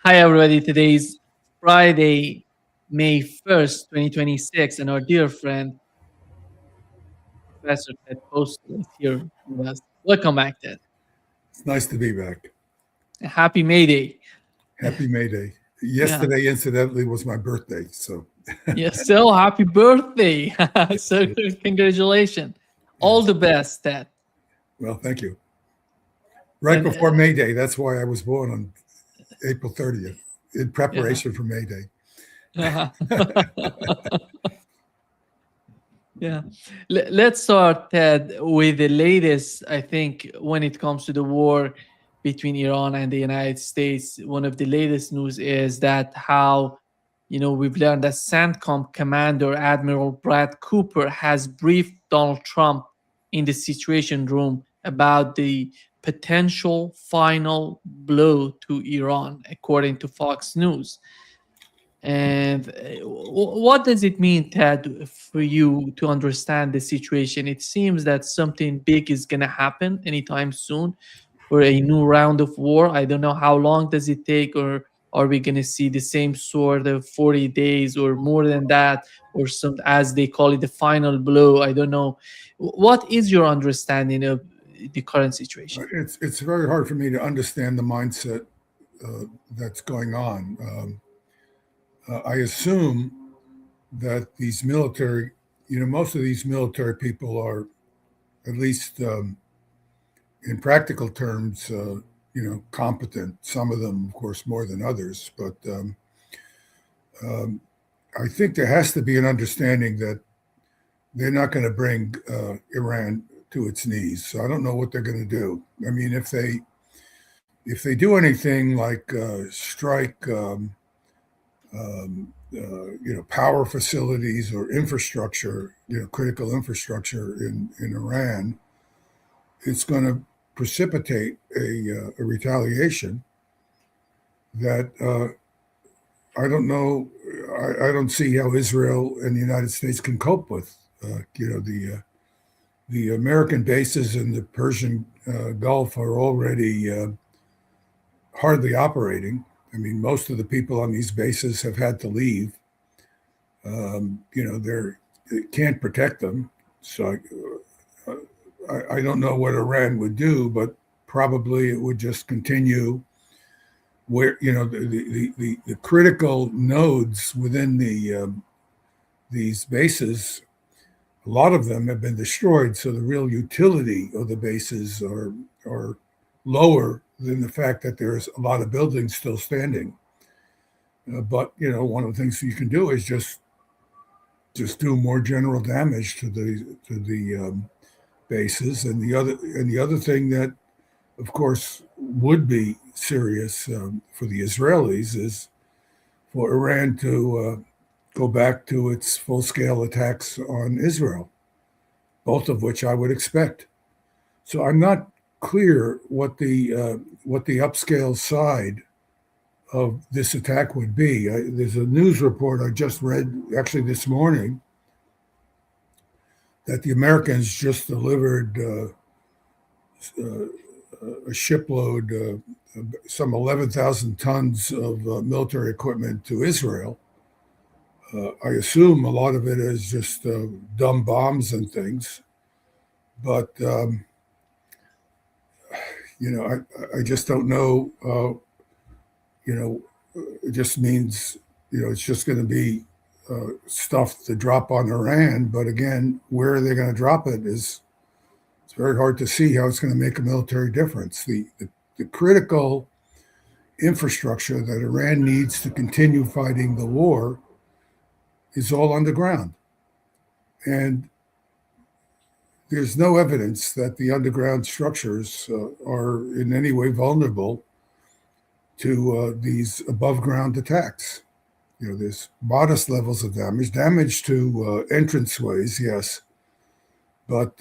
Hi, everybody. Today's Friday, May 1st, 2026, and our dear friend, Professor Ted Postol, is here with us. Welcome back, Ted. It's nice to be back. Happy May Day. Happy May Day. Yeah. Yesterday, incidentally, was my birthday. So, Yes. So happy birthday. So congratulations. All yes. the best, Ted. Well, thank you. Right And before May Day. That's why I was born on April 30th in yeah. preparation for May Day. Yeah. Let's start, Ted, with the latest. I think when it comes to the war between Iran and the United States, one of the latest news is that how, we've learned that CENTCOM commander Admiral Brad Cooper has briefed Donald Trump in the Situation Room about the potential final blow to Iran, according to Fox News. And what does it mean, Ted, for you to understand the situation? It seems that something big is going to happen anytime soon, or a new round of war. I don't know how long does it take, or are we going to see the same sort of 40 days or more than that, or some, as they call it, the final blow? I don't know. What is your understanding of the current situation? It's very hard for me to understand the mindset that's going on. I assume that these military, most of these military people are, at least in practical terms, competent. Some of them, of course, more than others. But um, I think there has to be an understanding that they're not going to bring Iran to its knees. So I don't know what they're going to do. I mean, if they do anything like strike, power facilities or infrastructure, critical infrastructure in Iran, it's going to precipitate a retaliation that I don't know. I don't see how Israel and the United States can cope with. The American bases in the Persian Gulf are already hardly operating. I mean, most of the people on these bases have had to leave. They can't protect them. So I don't know what Iran would do, but probably it would just continue where the critical nodes within these bases, a lot of them have been destroyed. So the real utility of the bases are lower than the fact that there's a lot of buildings still standing. But one of the things you can do is just do more general damage to the bases. And the other thing that, of course, would be serious for the Israelis is for Iran to go back to its full scale attacks on Israel, both of which I would expect. So I'm not clear what the upscale side of this attack would be. There's a news report I just read actually this morning that the Americans just delivered a shipload, some 11,000 tons of military equipment to Israel. I assume a lot of it is just dumb bombs and things, but I just don't know. It just means it's just going to be stuff to drop on Iran. But again, where are they going to drop it is it's very hard to see how it's going to make a military difference. The critical infrastructure that Iran needs to continue fighting the war is all underground. And there's no evidence that the underground structures are in any way vulnerable to these above ground attacks. There's modest levels of damage to entranceways, yes, but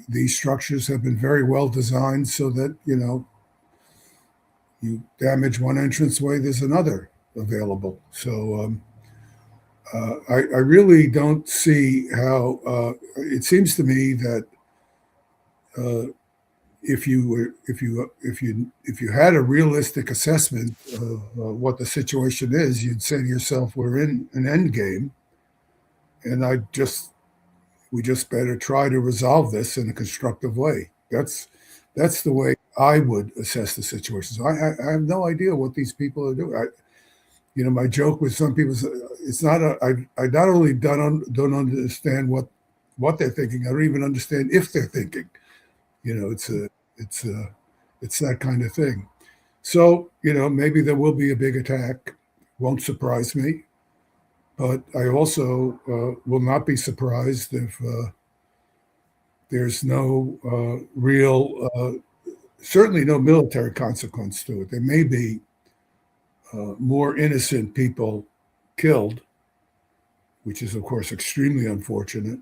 these structures have been very well designed so that, you damage one entranceway, there's another available. So I really don't see how it seems to me that if you had a realistic assessment of what the situation is, you'd say to yourself, "We're in an end game, and we just better try to resolve this in a constructive way." That's the way I would assess the situation. So I have no idea what these people are doing. My joke with some people is it's not I not only don't understand what they're thinking, I don't even understand if they're thinking. It's a it's that kind of thing. So maybe there will be a big attack. Won't surprise me, but I also will not be surprised if there's no real, certainly no military consequence to it. There may be more innocent people killed, which is, of course, extremely unfortunate.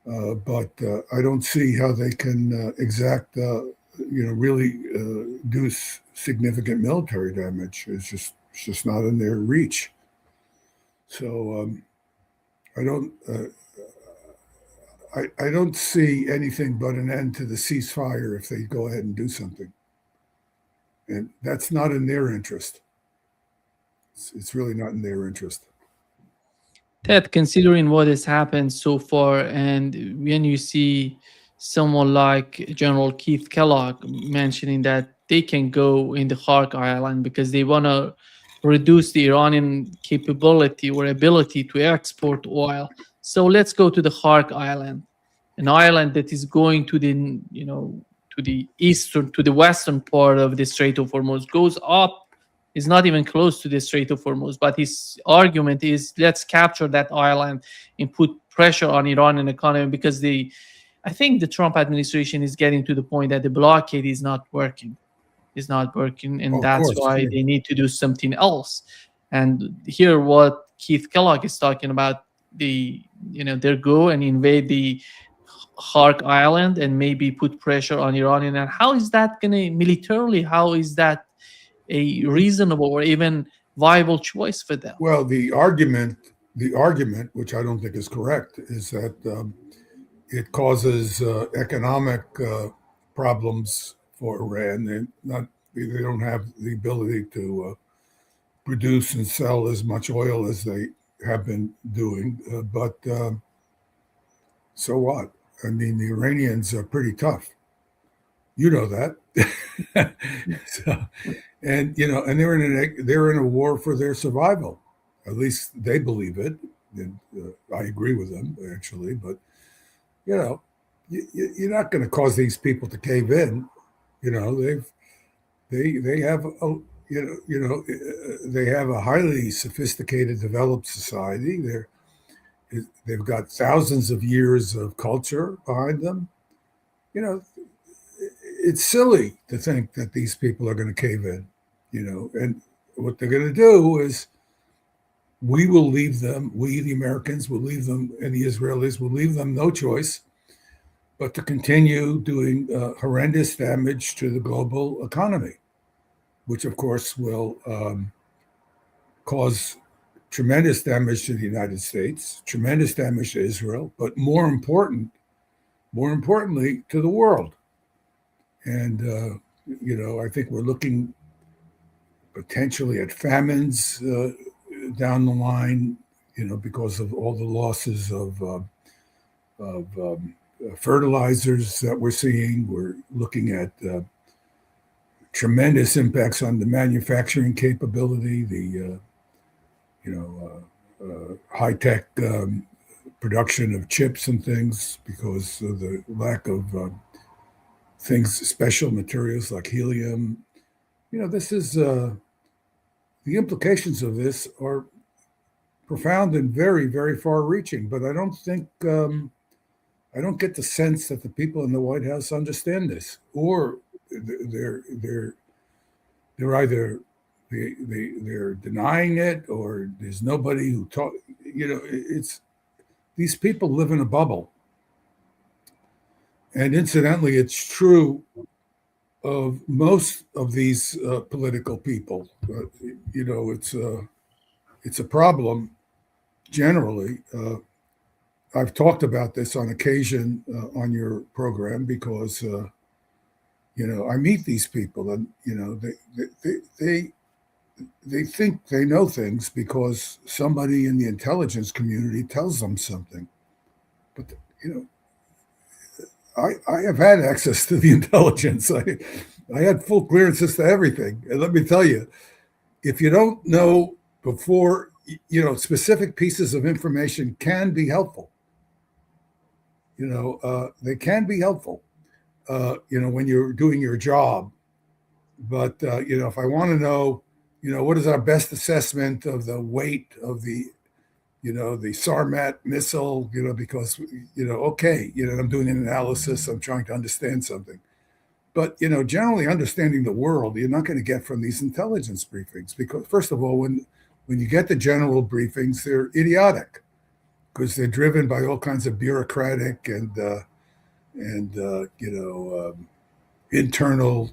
But I don't see how they can exact, really do significant military damage. It's just not in their reach. So I don't. I don't see anything but an end to the ceasefire if they go ahead and do something. And that's not in their interest. It's really not in their interest. Ted, considering what has happened so far, and when you see someone like General Keith Kellogg mentioning that they can go in the Hark Island because they want to reduce the Iranian capability or ability to export oil. So let's go to the Hark Island, an island that is going to the western part of the Strait of Hormuz, goes up, is not even close to the Strait of Hormuz. But his argument is, let's capture that island and put pressure on Iranian economy because I think the Trump administration is getting to the point that the blockade is not working. Is not working, and Oh, of that's course, why yeah. they need to do something else. And here, what Keith Kellogg is talking about, they'll go and invade the Hark Island and maybe put pressure on Iranian. And how is that going to militarily? How is that a reasonable or even viable choice for them? Well, the argument, which I don't think is correct, is that it causes economic problems for Iran. They don't have the ability to produce and sell as much oil as they have been doing. But so what? I mean, the Iranians are pretty tough. You know that. So, and they're in a war for their survival. At least they believe it. And I agree with them actually. But you know, you're not going to cause these people to cave in. They have a they have a highly sophisticated, developed society. They've got thousands of years of culture behind them. You know, it's silly to think that these people are going to cave in. And what they're going to do is we will leave them. We, the Americans, will leave them, and the Israelis will leave them no choice but to continue doing horrendous damage to the global economy, which of course will cause tremendous damage to the United States, tremendous damage to Israel, but more importantly, to the world. And I think we're looking potentially at famines down the line, because of all the losses of fertilizers that we're seeing. We're looking at tremendous impacts on the manufacturing capability, the high tech production of chips and things because of the lack of things, special materials like helium. This is the implications of this are profound and very, very far reaching. But I don't think I don't get the sense that the people in the White House understand this, or they're either they're denying it, or there's nobody who talk. It's these people live in a bubble, and incidentally, it's true of most of these political people. It's a problem generally. I've talked about this on occasion on your program because I meet these people, and they think they know things because somebody in the intelligence community tells them something. But I have had access to the intelligence. I had full clearances to everything, and let me tell you, if you don't know before, specific pieces of information can be helpful. They can be helpful. When you're doing your job. But if I want to know, what is our best assessment of the weight of the Sarmat missile, because okay, I'm doing an analysis, I'm trying to understand something. But generally understanding the world, you're not going to get from these intelligence briefings, because first of all, when you get the general briefings, they're idiotic because they're driven by all kinds of bureaucratic and internal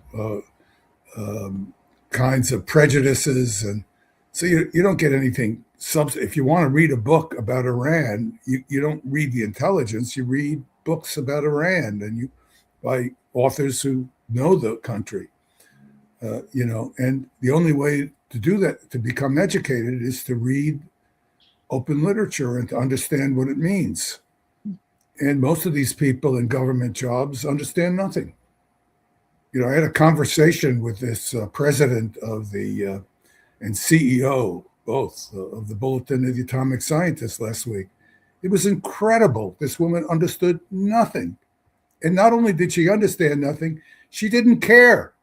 kinds of prejudices, and so you don't get anything. If you want to read a book about Iran, you don't read the intelligence. You read books about Iran, and by authors who know the country. And the only way to do that, to become educated, is to read open literature and to understand what it means. And most of these people in government jobs understand nothing. I had a conversation with this president of the and CEO, both of the Bulletin of the Atomic Scientists last week. It was incredible. This woman understood nothing. And not only did she understand nothing, she didn't care.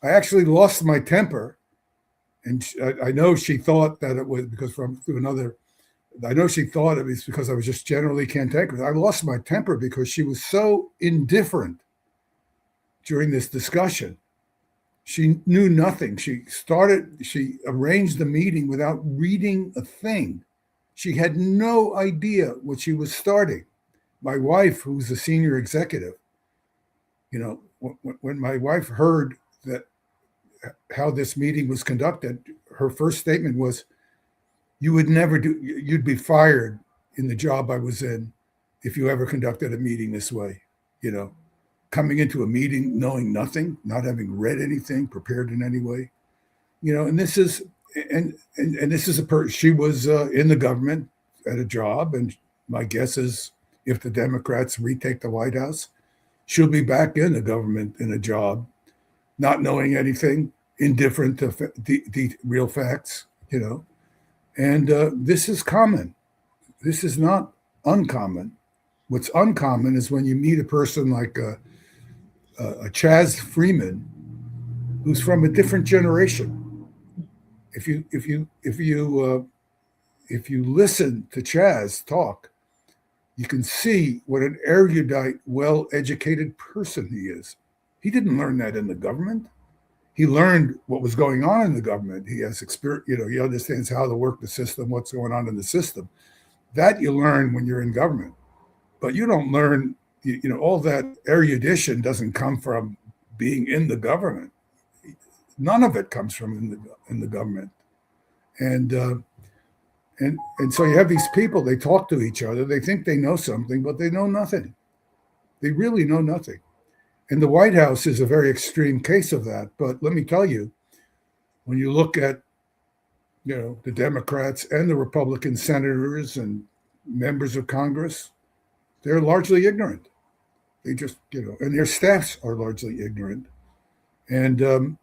I actually lost my temper. And I know she thought that it was because I know she thought it was because I was just generally cantankerous. I lost my temper because she was so indifferent during this discussion. She knew nothing. She arranged the meeting without reading a thing. She had no idea what she was starting. My wife, who's a senior executive, when my wife heard that how this meeting was conducted, her first statement was, you'd be fired in the job I was in if you ever conducted a meeting this way, coming into a meeting knowing nothing, not having read anything, prepared in any way, and this is this is she was in the government at a job, and my guess is if the Democrats retake the White House, she'll be back in the government in a job, not knowing anything, indifferent to the real facts, and this is common. This is not uncommon. What's uncommon is when you meet a person like a Chaz Freeman, who's from a different generation. If you listen to Chaz talk, you can see what an erudite, well-educated person he is. He didn't learn that in the government. He learned what was going on in the government. He has experience. He understands how to work the system, what's going on in the system. That you learn when you're in government, but you don't learn. All that erudition doesn't come from being in the government. None of it comes from in the government, and so you have these people. They talk to each other. They think they know something, but they know nothing. They really know nothing. And the White House is a very extreme case of that. But let me tell you, when you look at the Democrats and the Republican senators and members of Congress, they're largely ignorant. They just, and their staffs are largely ignorant. And,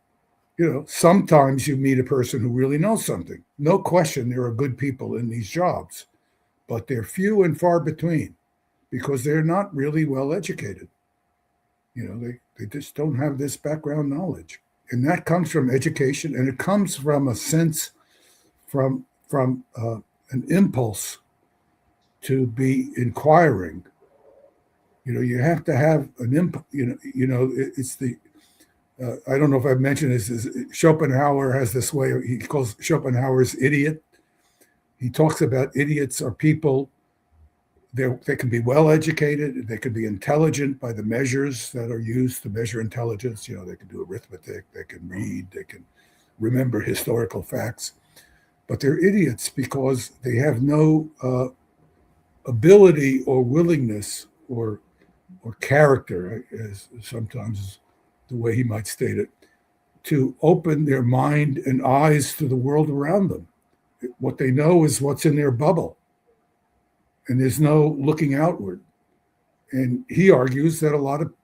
sometimes you meet a person who really knows something. No question, there are good people in these jobs, but they're few and far between because they're not really well educated. They just don't have this background knowledge. And that comes from education, and it comes from a sense, from an impulse to be inquiring. You have to have an impulse. It's the I don't know if I've mentioned this. Schopenhauer has this way. He calls Schopenhauer's idiot. He talks about idiots are people. They can be well educated. They can be intelligent by the measures that are used to measure intelligence. They can do arithmetic. They can read. They can remember historical facts. But they're idiots because they have no ability or willingness or character, as sometimes the way he might state it, to open their mind and eyes to the world around them. What they know is what's in their bubble, and there's no looking outward. And he argues that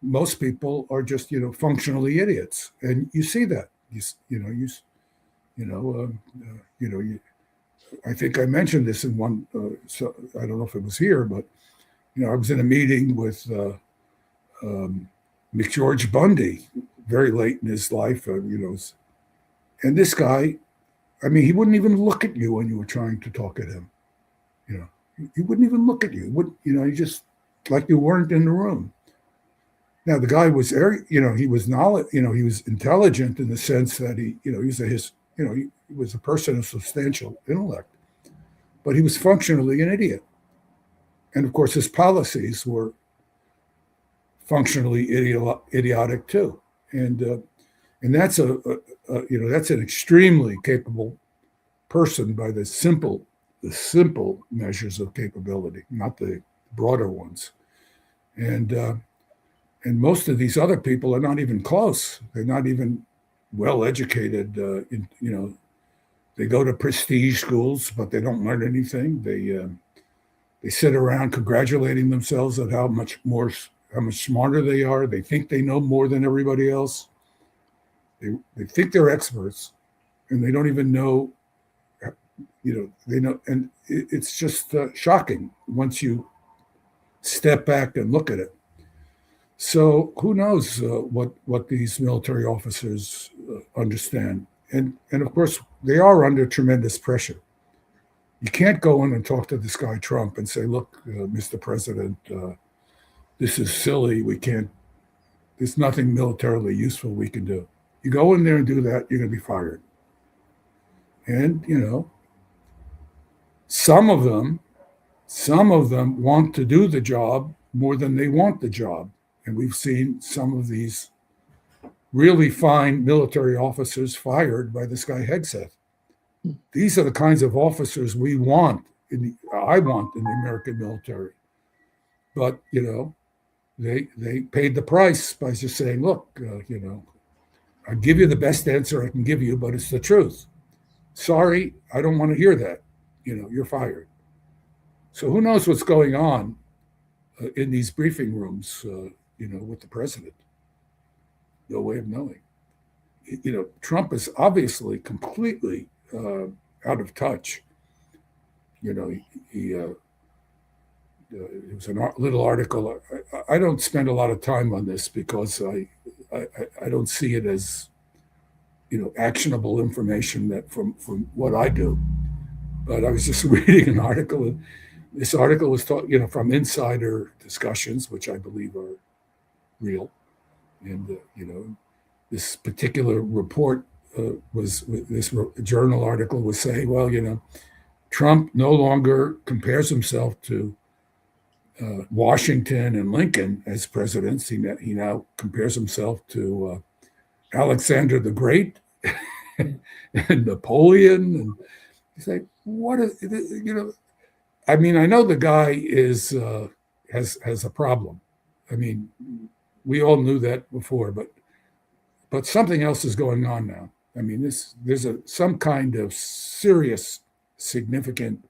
most people are just, functionally idiots, and you see that. I think I mentioned this in one. So I don't know if it was here, but I was in a meeting with McGeorge Bundy very late in his life. And this guy, he wouldn't even look at you when you were trying to talk at him. He wouldn't even look at you. He just like you weren't in the room. Now the guy was, he was knowledge, he was intelligent in the sense that he was a person of substantial intellect, but he was functionally an idiot. And of course, his policies were functionally idiotic too. And that's that's an extremely capable person by the simple measures of capability, not the broader ones. And most of these other people are not even close. They're not even well educated. They go to prestige schools, but they don't learn anything. They sit around congratulating themselves at how much smarter they are. They think they know more than everybody else. They think they're experts, and they don't even know. They know, and it's just shocking once you step back and look at it. So who knows what these military officers understand, and of course they are under tremendous pressure. You can't go in and talk to this guy Trump and say, "Look, Mr. President, this is silly. We can't. There's nothing militarily useful we can do." You go in there and do that, you're going to be fired. And some of them want to do the job more than they want the job. And we've seen some of these really fine military officers fired by this guy Hegseth. These are the kinds of officers I want in the American military. But they paid the price by just saying, "Look, I'll give you the best answer I can give you, but it's the truth. Sorry, I don't want to hear that. You're fired." So who knows what's going on in these briefing rooms, with the president? No way of knowing. Trump is obviously completely out of touch. It was a little article. I don't spend a lot of time on this because I don't see it as actionable information that from what I do. But I was just reading an article, and this article was from insider discussions, which I believe are real. And this particular report this journal article was saying, well, Trump no longer compares himself to Washington and Lincoln as presidents. He now compares himself to Alexander the Great and Napoleon. And he's like, what is, I know the guy has a problem. We all knew that before, but something else is going on now. There's some kind of serious, significant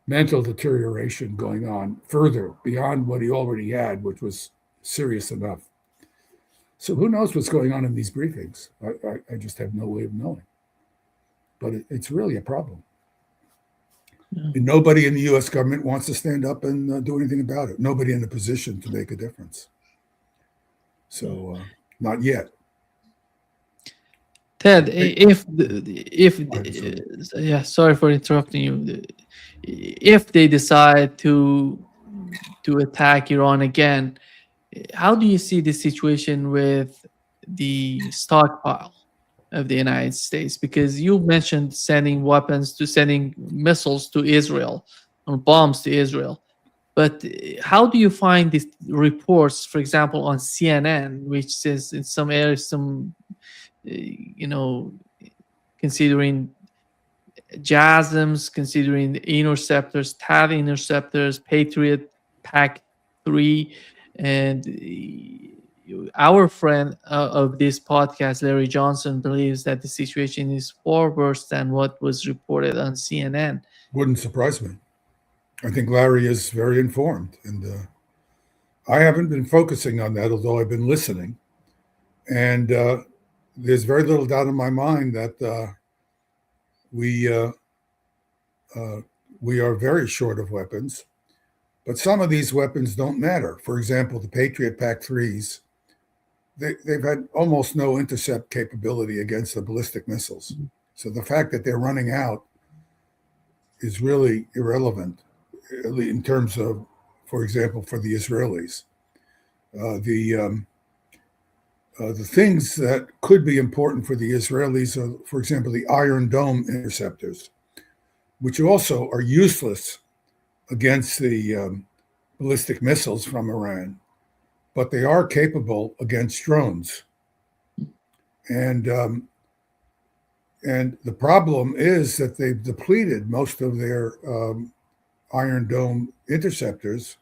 mental deterioration going on further beyond what he already had, which was serious enough. So who knows what's going on in these briefings? I just have no way of knowing. But it's really a problem. Yeah. And nobody in the U.S. government wants to stand up and do anything about it. Nobody in a position to make a difference. So not yet. Ted, sorry for interrupting you. If they decide to attack Iran again, how do you see the situation with the stockpile of the United States? Because you mentioned sending missiles to Israel or bombs to Israel. But how do you find these reports, for example, on CNN, which says in some areas, considering JASMs, considering the interceptors, THAAD interceptors, Patriot PAC-3, and our friend of this podcast, Larry Johnson, believes that the situation is far worse than what was reported on CNN. Wouldn't surprise me. I think Larry is very informed, and I haven't been focusing on that, although I've been listening. And there's very little doubt in my mind that we we are very short of weapons. But some of these weapons don't matter. For example, the Patriot PAC-3s, they've had almost no intercept capability against the ballistic missiles. So the fact that they're running out is really irrelevant in terms of, for example, for the Israelis. The things that could be important for the Israelis are, for example, the Iron Dome interceptors, which also are useless against the ballistic missiles from Iran, but they are capable against drones. And the problem is that they've depleted most of their Iron Dome interceptors,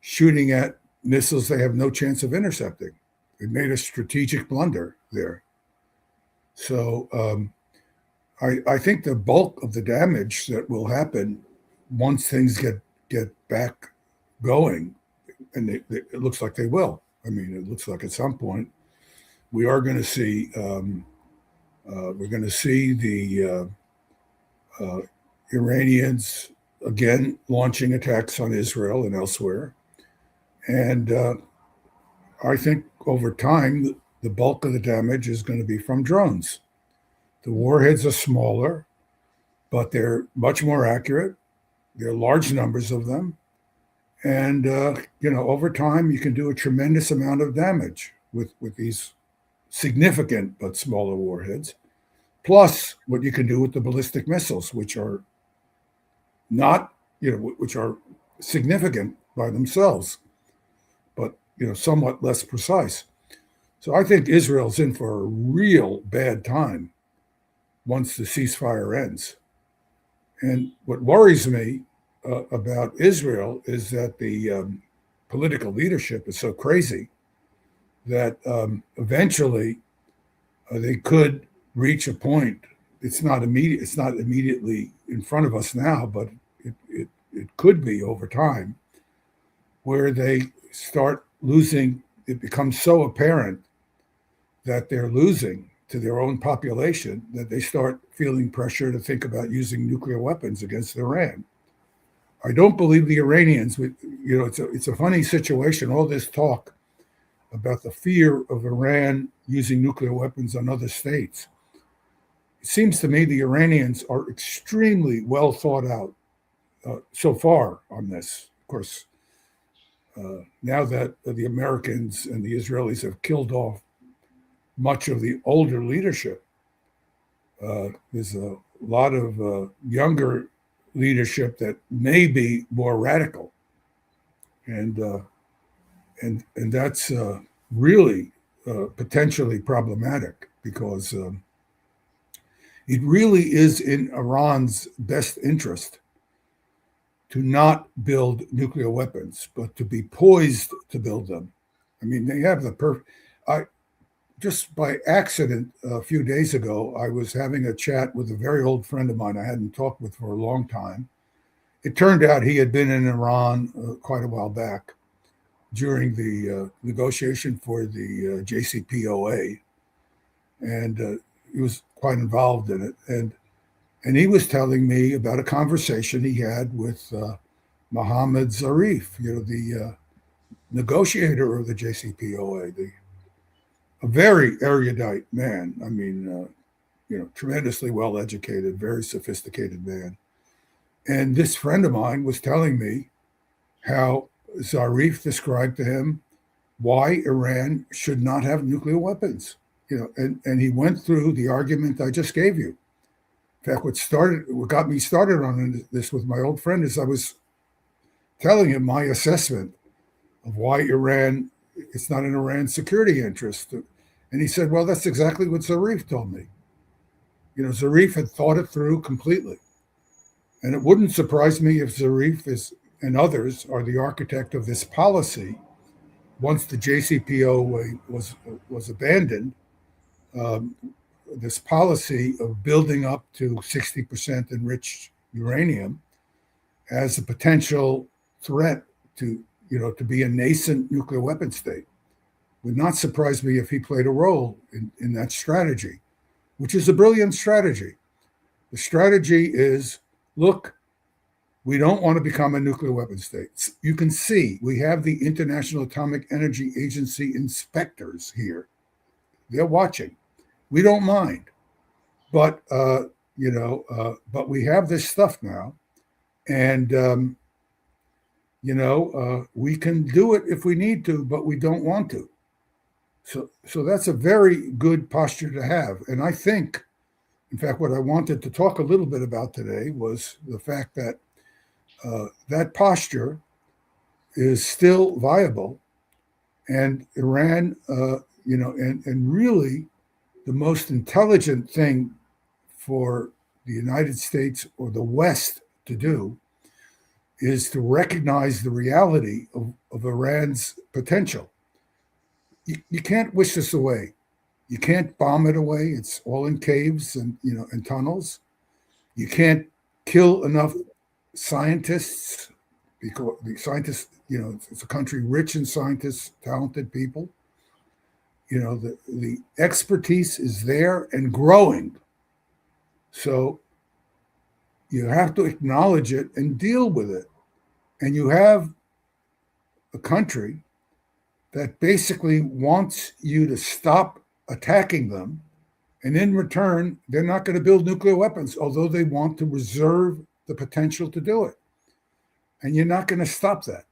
shooting at missiles they have no chance of intercepting. They made a strategic blunder there. So I think the bulk of the damage that will happen once things get back going, and it looks like they will. I mean, it looks like at some point we are going to see the Iranians again launching attacks on Israel and elsewhere, and I think over time the bulk of the damage is going to be from drones. The warheads are smaller, but they're much more accurate. There are large numbers of them. And, over time, you can do a tremendous amount of damage with these significant but smaller warheads. Plus, what you can do with the ballistic missiles, which are not, which are significant by themselves, but, somewhat less precise. So I think Israel's in for a real bad time once the ceasefire ends. And what worries me about Israel is that the political leadership is so crazy that eventually they could reach a point. It's not immediate. It's not immediately in front of us now, but it could be over time, where they start losing. It becomes so apparent that they're losing to their own population that they start feeling pressure to think about using nuclear weapons against Iran. I don't believe the Iranians would, it's a funny situation. All this talk about the fear of Iran using nuclear weapons on other states. It seems to me the Iranians are extremely well thought out so far on this. Of course, now that the Americans and the Israelis have killed off much of the older leadership, there's a lot of younger leadership that may be more radical, and that's really potentially problematic, because it really is in Iran's best interest to not build nuclear weapons, but to be poised to build them. I mean, they have the perfect. Just by accident, a few days ago, I was having a chat with a very old friend of mine I hadn't talked with for a long time. It turned out he had been in Iran quite a while back during the negotiation for the JCPOA, and he was quite involved in it. And he was telling me about a conversation he had with Mohammad Zarif, the negotiator of the JCPOA, a very erudite man. I mean, tremendously well educated, very sophisticated man. And this friend of mine was telling me how Zarif described to him why Iran should not have nuclear weapons. And he went through the argument I just gave you. In fact, what got me started on this with my old friend is I was telling him my assessment of why it's not in Iran's security interest. And he said, well, that's exactly what Zarif told me. Zarif had thought it through completely. And it wouldn't surprise me if Zarif and others are the architect of this policy once the JCPOA was abandoned, um, this policy of building up to 60% enriched uranium as a potential threat to, to be a nascent nuclear weapon state. Would not surprise me if he played a role in that strategy, which is a brilliant strategy. The strategy is, look, we don't want to become a nuclear weapon state. You can see we have the International Atomic Energy Agency inspectors here. They're watching. We don't mind, but but we have this stuff now, and we can do it if we need to, but we don't want to. So that's a very good posture to have, and I think, in fact, what I wanted to talk a little bit about today was the fact that that posture is still viable, and Iran, and really the most intelligent thing for the United States or the West to do is to recognize the reality of Iran's potential. You can't wish this away. You can't bomb it away. It's all in caves and and tunnels. You can't kill enough scientists, because the scientists, it's a country rich in scientists, talented people. The expertise is there and growing. So you have to acknowledge it and deal with it. And you have a country that basically wants you to stop attacking them. And in return, they're not going to build nuclear weapons, although they want to reserve the potential to do it. And you're not going to stop that.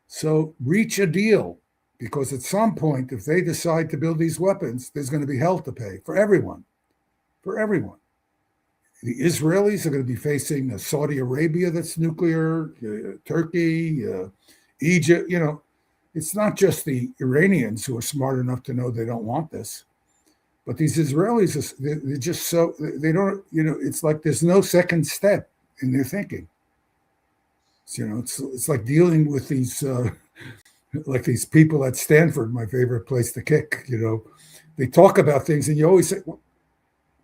So reach a deal, because at some point, if they decide to build these weapons, there's going to be hell to pay for everyone. For everyone. The Israelis are going to be facing Saudi Arabia that's nuclear, Turkey, Egypt. It's not just the Iranians who are smart enough to know they don't want this, but these Israelis, they're just so, they don't, it's like there's no second step in their thinking. It's like dealing with these, like these people at Stanford, my favorite place to kick. They talk about things and you always say, well,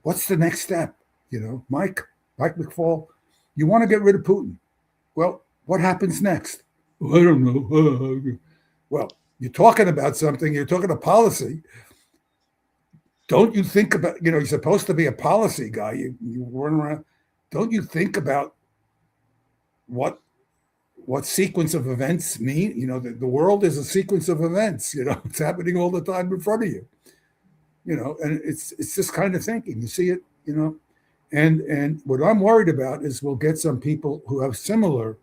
what's the next step? Mike McFall, you want to get rid of Putin. Well, what happens next? Well, I don't know. Well, you're talking about something, you're talking a policy. Don't you think about, you're supposed to be a policy guy. You run around. Don't you think about what sequence of events mean? The world is a sequence of events. It's happening all the time in front of you. And it's this kind of thinking. You see it, and what I'm worried about is we'll get some people who have similar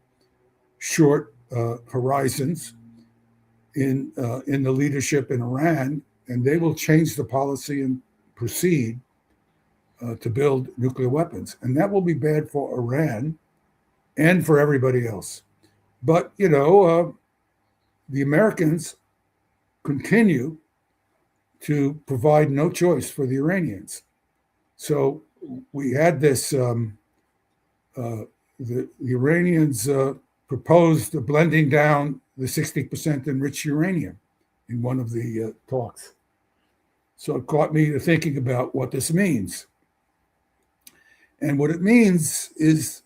short horizons in the leadership in Iran, and they will change the policy and proceed to build nuclear weapons. And that will be bad for Iran and for everybody else. But, the Americans continue to provide no choice for the Iranians. So we had this, the Iranians proposed blending down the 60% enriched uranium in one of the talks. So it caught me to thinking about what this means. And what it means is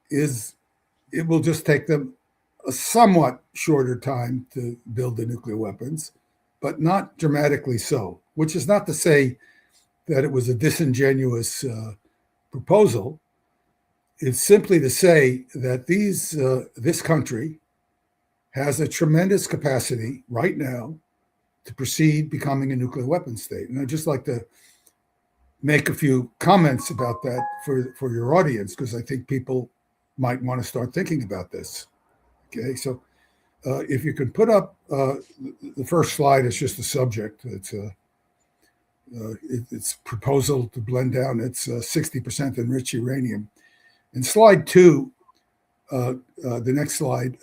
it will just take them a somewhat shorter time to build the nuclear weapons, but not dramatically so, which is not to say that it was a disingenuous proposal. It's simply to say that this country has a tremendous capacity right now to proceed becoming a nuclear weapon state. And I'd just like to make a few comments about that for your audience, because I think people might want to start thinking about this. Okay, so if you could put up the first slide, it's just a subject. It's proposal to blend down its 60% enriched uranium. And slide 2, the next slide,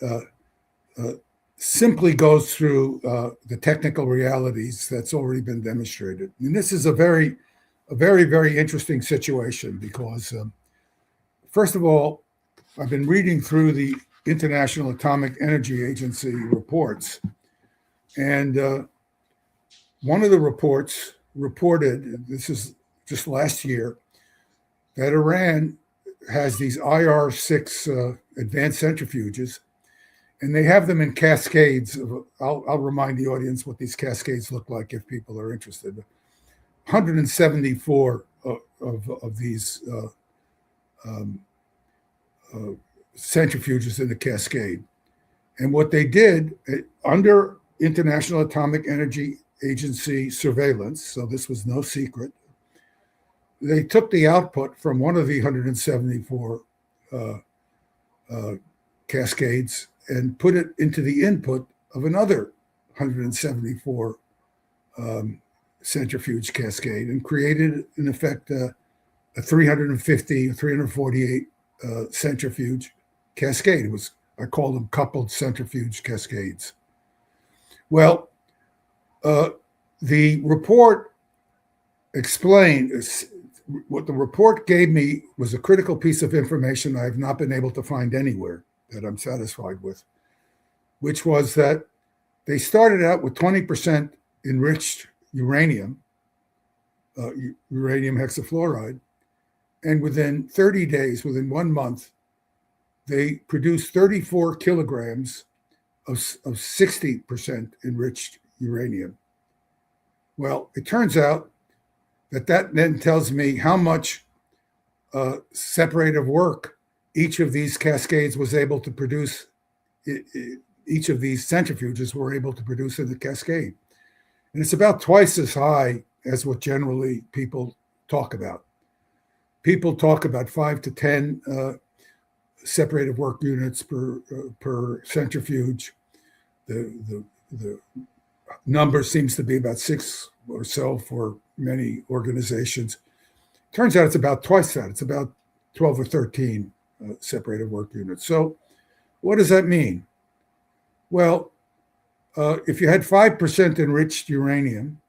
simply goes through the technical realities that's already been demonstrated. And this is a very, very interesting situation because, first of all, I've been reading through the International Atomic Energy Agency reports, And one of the reports reported, this is just last year, that Iran has these IR-6 advanced centrifuges, and they have them in cascades. I'll remind the audience what these cascades look like if people are interested. 174 of these centrifuges in the cascade. And what they did under International Atomic Energy Agency surveillance, so this was no secret, they took the output from one of the 174 cascades and put it into the input of another 174 centrifuge cascade and created, in effect, a 350, 348 centrifuge cascade. It was, I call them coupled centrifuge cascades. Well, the report explained, what the report gave me was a critical piece of information I have not been able to find anywhere that I'm satisfied with, which was that they started out with 20% enriched uranium, uranium hexafluoride, and within 30 days, within 1 month, they produced 34 kilograms of 60% enriched uranium. Well, it turns out that then tells me how much separative work each of these cascades was able to produce, each of these centrifuges were able to produce in the cascade. And it's about twice as high as what generally people talk about. People talk about 5 to 10 separative work units per centrifuge. The number seems to be about 6 or so for many organizations. Turns out it's about twice that. It's about 12 or 13 separative work units. So what does that mean? Well, if you had 5% enriched uranium,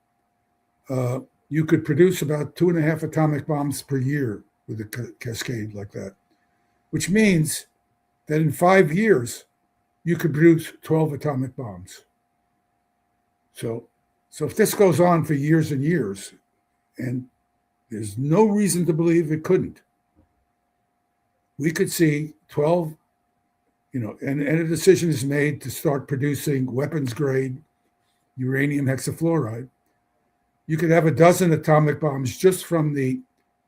you could produce about 2.5 atomic bombs per year with a cascade like that, which means that in 5 years, you could produce 12 atomic bombs. So if this goes on for years and years, and there's no reason to believe it couldn't, we could see 12, and a decision is made to start producing weapons grade uranium hexafluoride. You could have a dozen atomic bombs just from the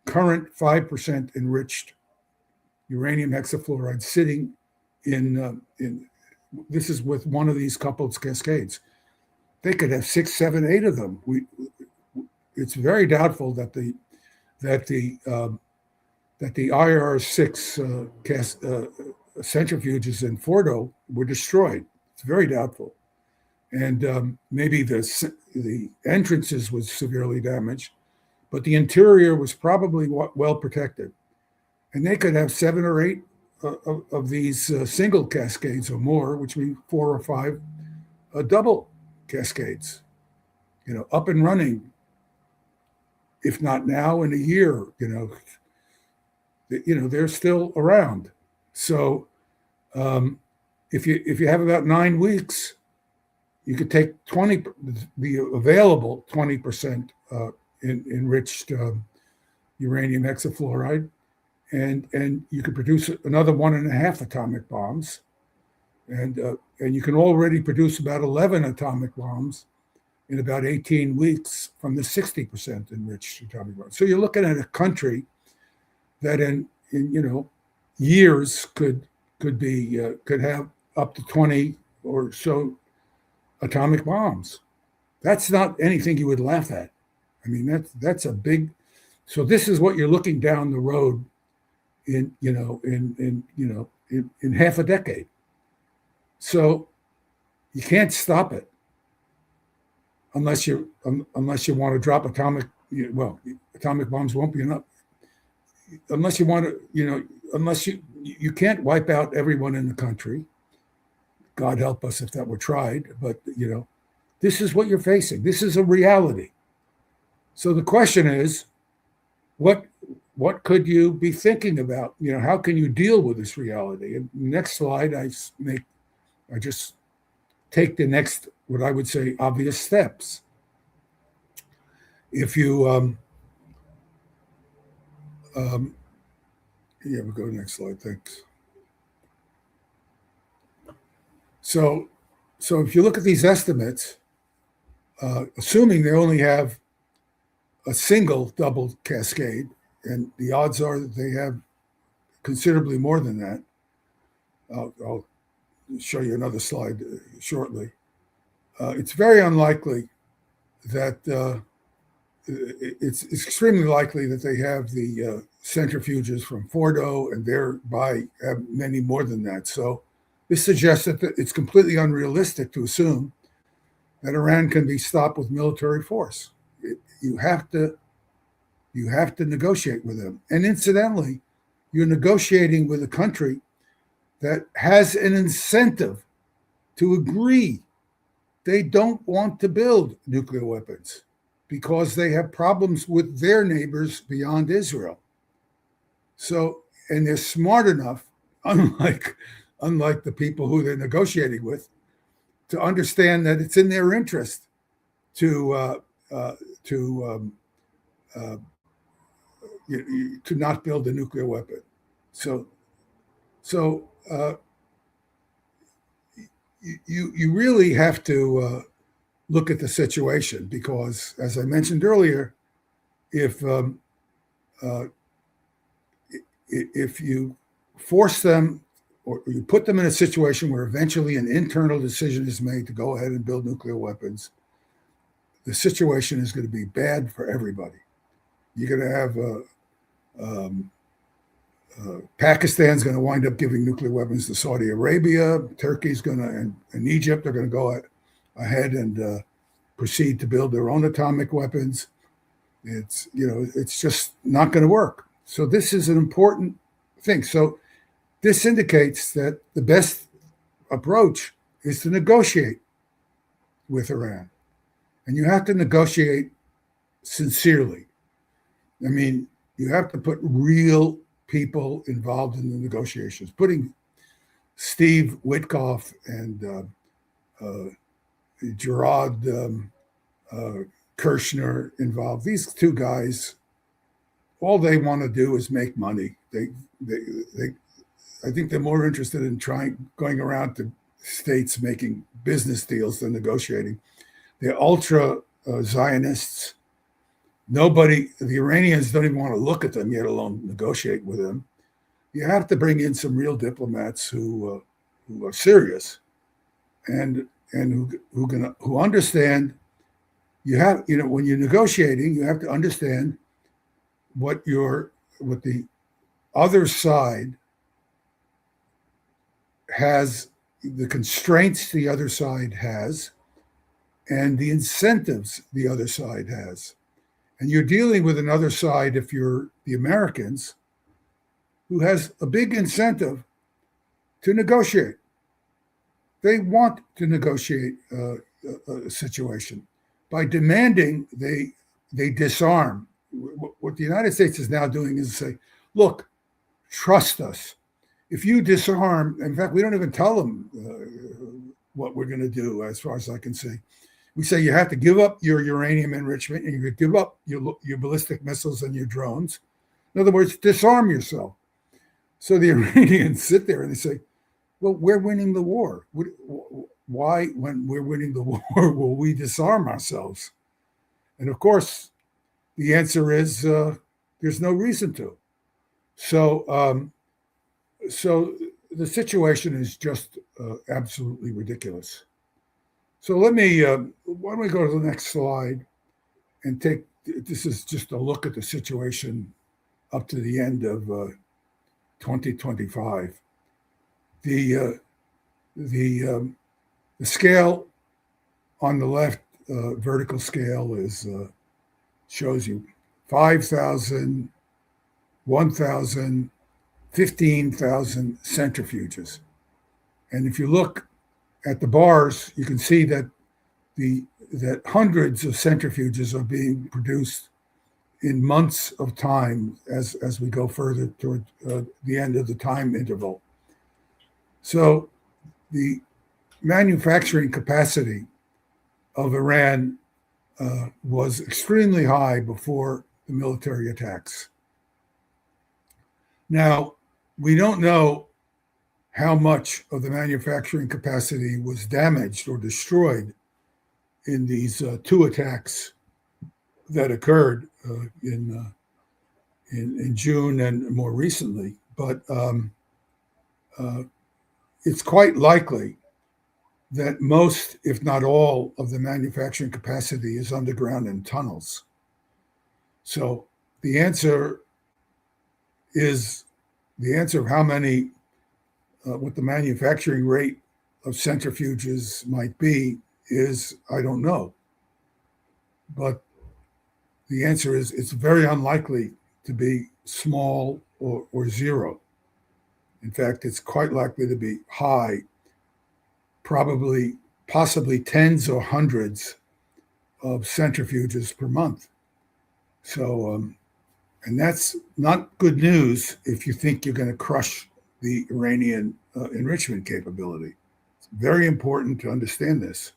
current 5% enriched uranium hexafluoride sitting in this is with one of these coupled cascades. They could have 6, 7, 8 of them. It's very doubtful that the IR-6 centrifuges in Fordo were destroyed. It's very doubtful, and maybe the entrances was severely damaged, but the interior was probably well protected, and they could have 7 or 8 of these single cascades or more, which means 4 or 5 double cascades, up and running. If not now, in a year, they're still around. So if you have about 9 weeks, you could take the available 20% enriched uranium hexafluoride, and you could produce another 1.5 atomic bombs, and you can already produce about 11 atomic bombs in about 18 weeks from the 60% enriched atomic bombs. So you're looking at a country that in years could have up to 20 or so atomic bombs. That's not anything you would laugh at. I mean, that's a big. So this is what you're looking down the road in half a decade. So you can't stop it unless you want to drop atomic bombs won't be enough. Unless you want to, unless you can't wipe out everyone in the country. God help us if that were tried, but this is what you're facing. This is a reality. So the question is, what could you be thinking about? How can you deal with this reality? And next slide, I just take the next, what I would say, obvious steps. If you, yeah, we'll go next slide, thanks. So if you look at these estimates, assuming they only have a single double cascade, and the odds are that they have considerably more than that. I'll show you another slide shortly. It's very unlikely that it's extremely likely that they have the centrifuges from Fordo and thereby have many more than that. So this suggests that it's completely unrealistic to assume that Iran can be stopped with military force. You have to negotiate with them. And incidentally, you're negotiating with a country that has an incentive to agree. They don't want to build nuclear weapons because they have problems with their neighbors beyond Israel. So, and they're smart enough, unlike the people who they're negotiating with, to understand that it's in their interest to not build a nuclear weapon. So you really have to look at the situation, because, as I mentioned earlier, if you force them or you put them in a situation where eventually an internal decision is made to go ahead and build nuclear weapons, the situation is going to be bad for everybody. You're going to have Pakistan's going to wind up giving nuclear weapons to Saudi Arabia. Turkey's going to, and Egypt are going to go ahead and proceed to build their own atomic weapons. It's just not going to work. So this is an important thing. So this indicates that the best approach is to negotiate with Iran, and you have to negotiate sincerely. I mean, you have to put real people involved in the negotiations. Putting Steve Witkoff and Gerard Kirshner involved. These two guys, all they want to do is make money. I think they're more interested in going around to states making business deals than negotiating. They're ultra Zionists. The Iranians don't even want to look at them, yet alone negotiate with them. You have to bring in some real diplomats who are serious and who understand. When you're negotiating, you have to understand what the other side has, the constraints the other side has, and the incentives the other side has. And you're dealing with another side, if you're the Americans, who has a big incentive to negotiate. They want to negotiate a situation. By demanding they disarm. What the United States is now doing is say, look, trust us. If you disarm, in fact, we don't even tell them what we're going to do, as far as I can see. We say you have to give up your uranium enrichment and you give up your ballistic missiles and your drones. In other words, disarm yourself. So the Iranians sit there and they say, well, we're winning the war. Why, when we're winning the war, will we disarm ourselves? And of course, the answer is there's no reason to. So the situation is just absolutely ridiculous. So why don't we go to the next slide and this is just a look at the situation up to the end of 2025. The scale on the left, vertical scale, shows you 5,000, 1,000, 15,000 centrifuges. And if you look at the bars, you can see that that hundreds of centrifuges are being produced in months of time as we go further toward the end of the time interval. So the manufacturing capacity of Iran was extremely high before the military attacks. Now, we don't know how much of the manufacturing capacity was damaged or destroyed in these two attacks that occurred in June and more recently. But it's quite likely that most, if not all, of the manufacturing capacity is underground in tunnels. So the answer of how many, what the manufacturing rate of centrifuges might be is, I don't know. But the answer is it's very unlikely to be small or zero. In fact, it's quite likely to be high, possibly tens or hundreds of centrifuges per month. So, and that's not good news if you think you're going to crush the Iranian enrichment capability. It's very important to understand this.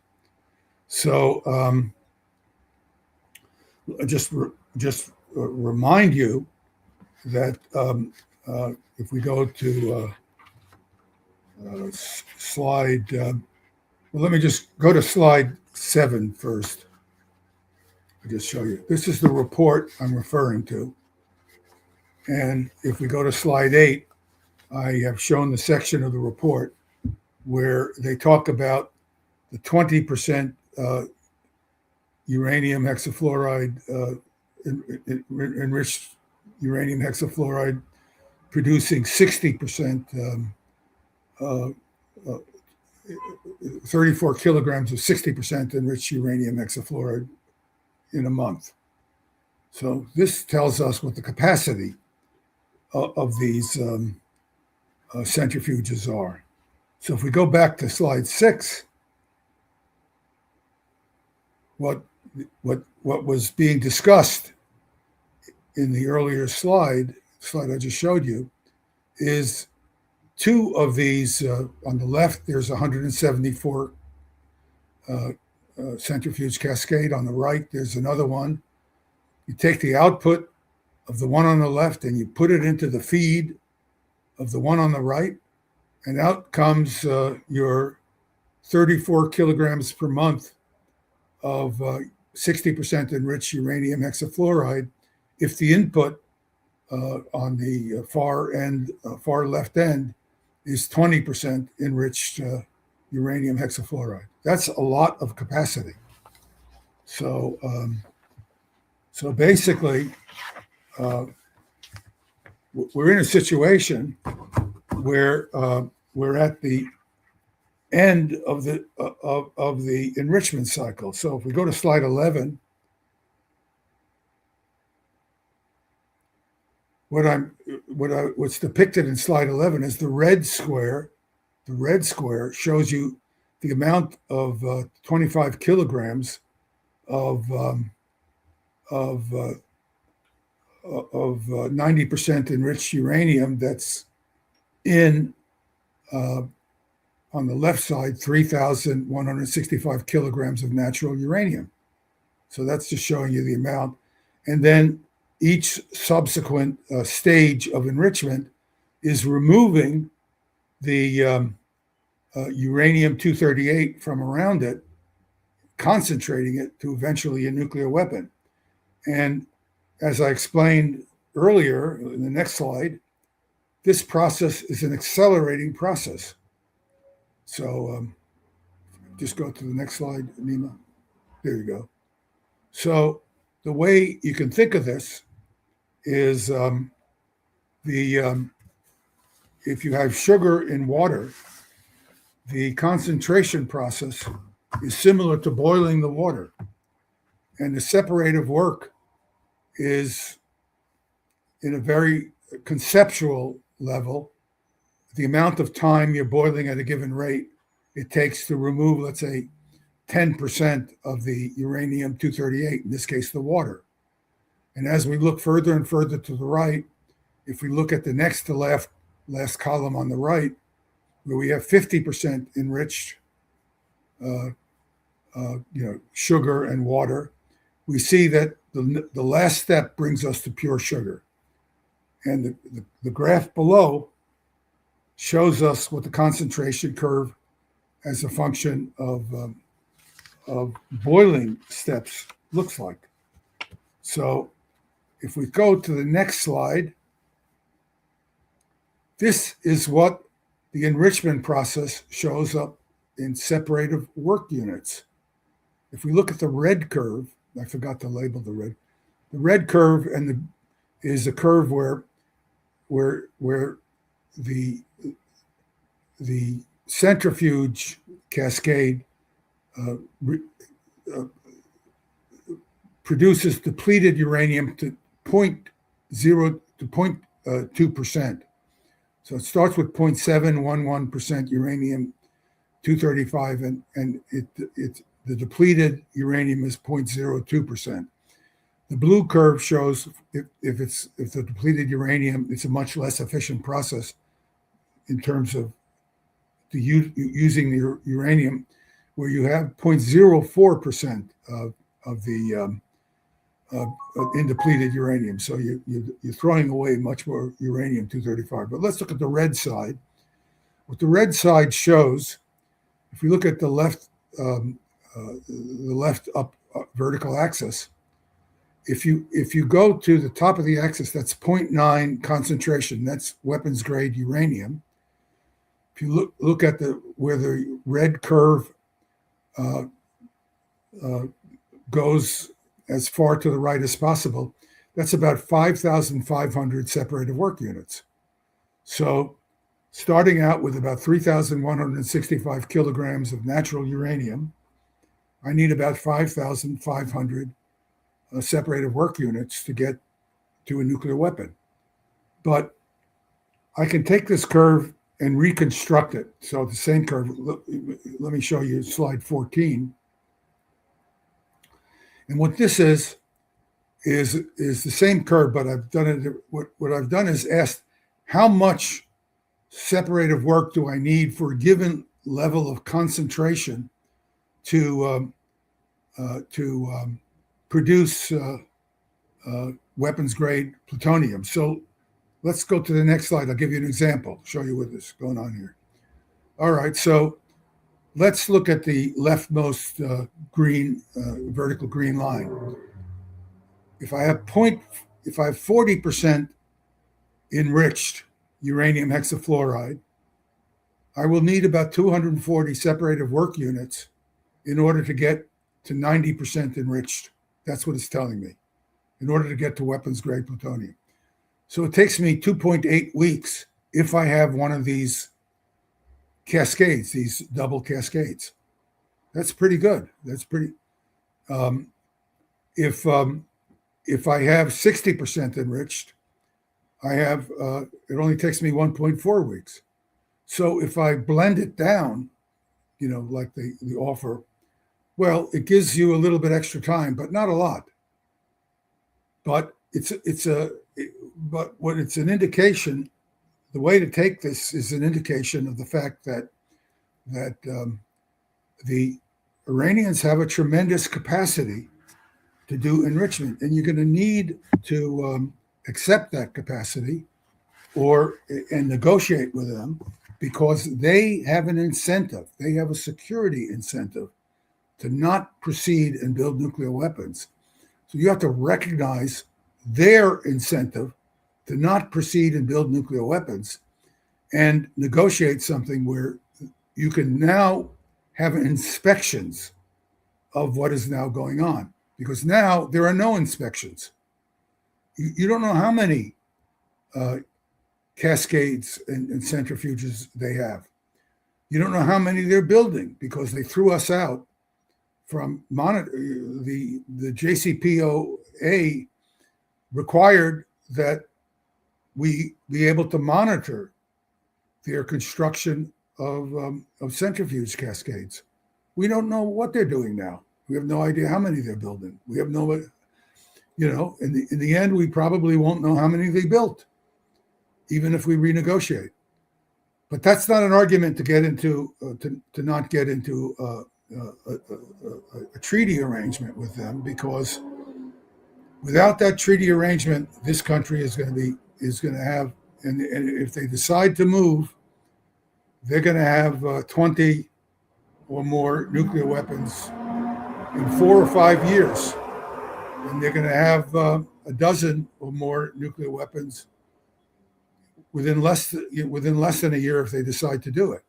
So, just remind you that if we go to slide, well, let me just go to slide 7 first. I'll just show you. This is the report I'm referring to. And if we go to slide 8, I have shown the section of the report where they talk about the 20% uranium hexafluoride, enriched uranium hexafluoride, producing 60%, 34 kilograms of 60% enriched uranium hexafluoride in a month. So this tells us what the capacity of these centrifuges are. So if we go back to slide 6, what was being discussed in the earlier slide I just showed you is two of these. On the left, there's 174 centrifuge cascade. On the right, there's another one. You take the output of the one on the left and you put it into the feed of the one on the right, and out comes your 34 kilograms per month of 60% enriched uranium hexafluoride if the input on the far left end is 20% enriched uranium hexafluoride. That's a lot of capacity. So basically, we're in a situation where we're at the end of the enrichment cycle. So if we go to slide 11, what's depicted in slide 11 is the red square. The red square shows you the amount of 25 kilograms of 90% enriched uranium that's in, on the left side, 3,165 kilograms of natural uranium. So that's just showing you the amount. And then each subsequent stage of enrichment is removing the uranium-238 from around it, concentrating it to eventually a nuclear weapon. And as I explained earlier in the next slide, this process is an accelerating process. So just go to the next slide, Nima. There you go. So the way you can think of this is if you have sugar in water, the concentration process is similar to boiling the water. And the separative work is, in a very conceptual level, the amount of time you're boiling at a given rate it takes to remove, let's say, 10% of the uranium-238, in this case, the water. And as we look further and further to the right, if we look at the next to last column on the right, where we have 50% enriched sugar and water, we see that the last step brings us to pure sugar. And the graph below shows us what the concentration curve as a function of boiling steps looks like. So if we go to the next slide, this is what the enrichment process shows up in separative work units. If we look at the red curve, I forgot to label the red. The red curve is a curve where the centrifuge cascade produces depleted uranium to 0.2%. So it starts with 0.711% uranium 235, and the depleted uranium is 0.02%. The blue curve shows if the depleted uranium, it's a much less efficient process in terms of using the uranium, where you have 0.04% of the in depleted uranium. So you're throwing away much more uranium 235. But let's look at the red side. What the red side shows, if we look at the left up vertical axis, if you go to the top of the axis, that's 0.9 concentration. That's weapons grade uranium. If you look at where the red curve goes as far to the right as possible, that's about 5,500 separative work units. So starting out with about 3,165 kilograms of natural uranium, I need about 5,500 separative work units to get to a nuclear weapon. But I can take this curve and reconstruct it. So the same curve, let me show you slide 14. And what this is the same curve, but I've done it. What I've done is asked how much separative work do I need for a given level of concentration to produce weapons grade plutonium. So let's go to the next slide. I'll give you an example, show you what is going on here. All right, so let's look at the leftmost green vertical green line. If I have 40% enriched uranium hexafluoride, I will need about 240 separative work units in order to get to 90% enriched. That's what it's telling me, in order to get to weapons grade plutonium. So it takes me 2.8 weeks if I have one of these cascades, these double cascades. That's pretty good. That's pretty. If I have 60% enriched, it only takes me 1.4 weeks. So if I blend it down, like the offer, well, it gives you a little bit extra time, but not a lot. But it's an indication. The way to take this is an indication of the fact that the Iranians have a tremendous capacity to do enrichment, and you're going to need to accept that capacity and negotiate with them, because they have an incentive. They have a security incentive to not proceed and build nuclear weapons. So you have to recognize their incentive to not proceed and build nuclear weapons and negotiate something where you can now have inspections of what is now going on, because now there are no inspections. You don't know how many cascades and centrifuges they have. You don't know how many they're building, because they threw us out from the JCPOA required that we be able to monitor their construction of centrifuge cascades. We don't know what they're doing now. We have no idea how many they're building. We have no, in the end, we probably won't know how many they built, even if we renegotiate. But that's not an argument to get into, to not get into a treaty arrangement with them, because without that treaty arrangement, this country is going to have, and if they decide to move, they're going to have 20 or more nuclear weapons in 4 or 5 years, and they're going to have a dozen or more nuclear weapons within less than a year if they decide to do it.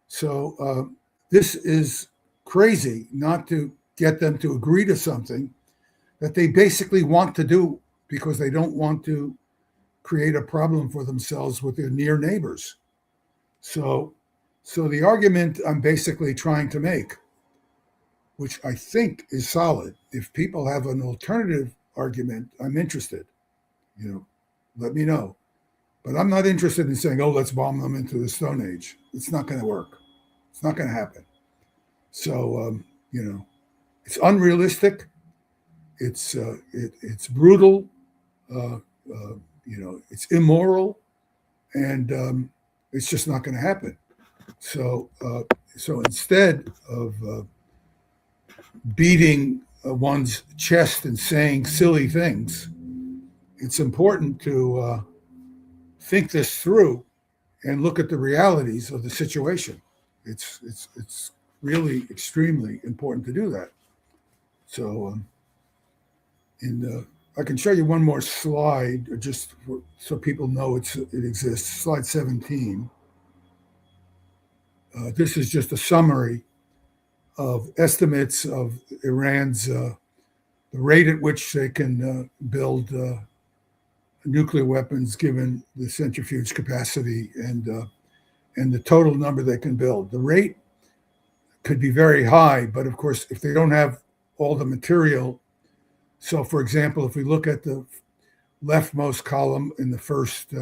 So this is crazy not to get them to agree to something that they basically want to do because they don't want to create a problem for themselves with their near neighbors. So the argument I'm basically trying to make, which I think is solid, if people have an alternative argument, I'm interested. Let me know. But I'm not interested in saying, oh, let's bomb them into the Stone Age. It's not going to work. It's not going to happen. So, it's unrealistic. It's brutal. It's immoral, and it's just not going to happen. So instead of beating one's chest and saying silly things, it's important to think this through and look at the realities of the situation. It's really extremely important to do that. So, I can show you one more slide, just so people know it exists. Slide 17. This is just a summary of estimates of Iran's the rate at which they can build nuclear weapons, given the centrifuge capacity and the total number they can build. The rate could be very high, but of course, if they don't have all the material. So, for example, if we look at the leftmost column in the first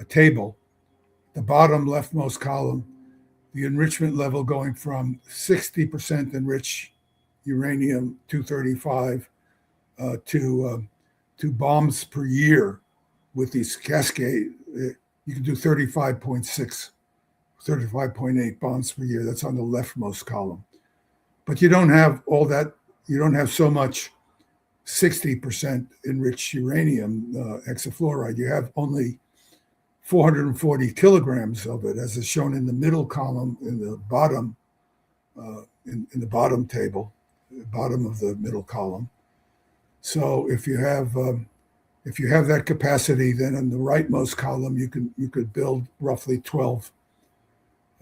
table, the bottom leftmost column, the enrichment level going from 60% enriched uranium-235 to bombs per year with these cascade, you can do 35.6, 35.8 bombs per year. That's on the leftmost column. But you don't have all that. You don't have so much 60% enriched uranium hexafluoride. You have only 440 kilograms of it, as is shown in the middle column in the bottom, in the bottom table, the bottom of the middle column. So if you have that capacity, then in the rightmost column you could build roughly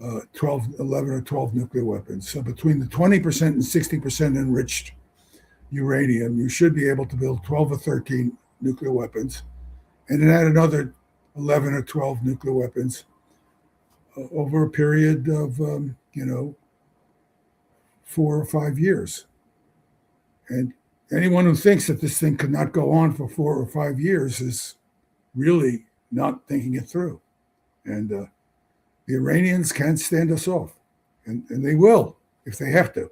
11 or 12 nuclear weapons. So between the 20% and 60% enriched uranium, you should be able to build 12 or 13 nuclear weapons, and then add another 11 or 12 nuclear weapons over a period of 4 or 5 years. And anyone who thinks that this thing could not go on for 4 or 5 years is really not thinking it through. And the Iranians can't stand us off, and they will if they have to.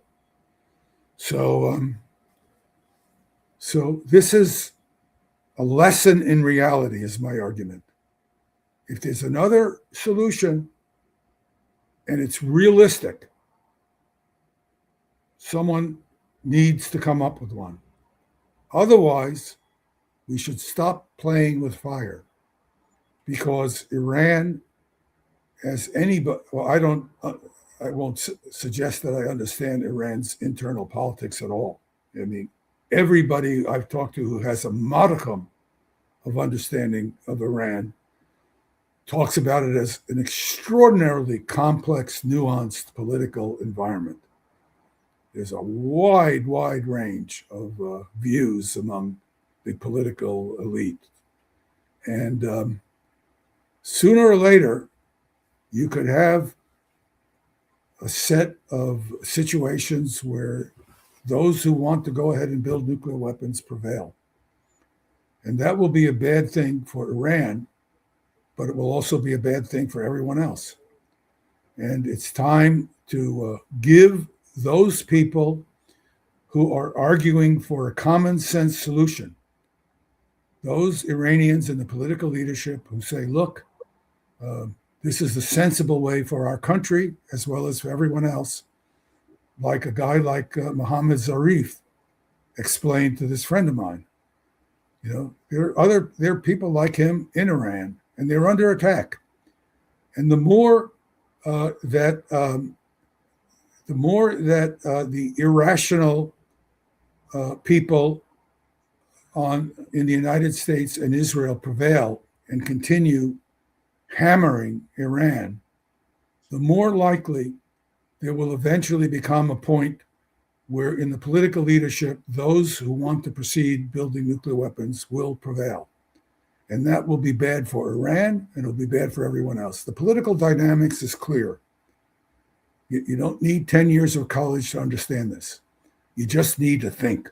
So this is a lesson in reality, is my argument. If there's another solution and it's realistic, someone needs to come up with one. Otherwise, we should stop playing with fire, because Iran, as anybody, well, I won't suggest that I understand Iran's internal politics at all. I mean, everybody I've talked to who has a modicum of understanding of Iran talks about it as an extraordinarily complex, nuanced political environment. There's a wide range of views among the political elite. And sooner or later, you could have a set of situations where those who want to go ahead and build nuclear weapons prevail. And that will be a bad thing for Iran, but it will also be a bad thing for everyone else. And it's time to give those people who are arguing for a common sense solution, those Iranians in the political leadership who say, look, this is the sensible way for our country as well as for everyone else. like a guy like Mohammed Zarif explained to this friend of mine. There are people like him in Iran, and they're under attack. And the more that the irrational people in the United States and Israel prevail and continue hammering Iran, the more likely there will eventually become a point where in the political leadership, those who want to proceed building nuclear weapons will prevail. And that will be bad for Iran, and it'll be bad for everyone else. The political dynamics is clear. You don't need 10 years of college to understand this. You just need to think.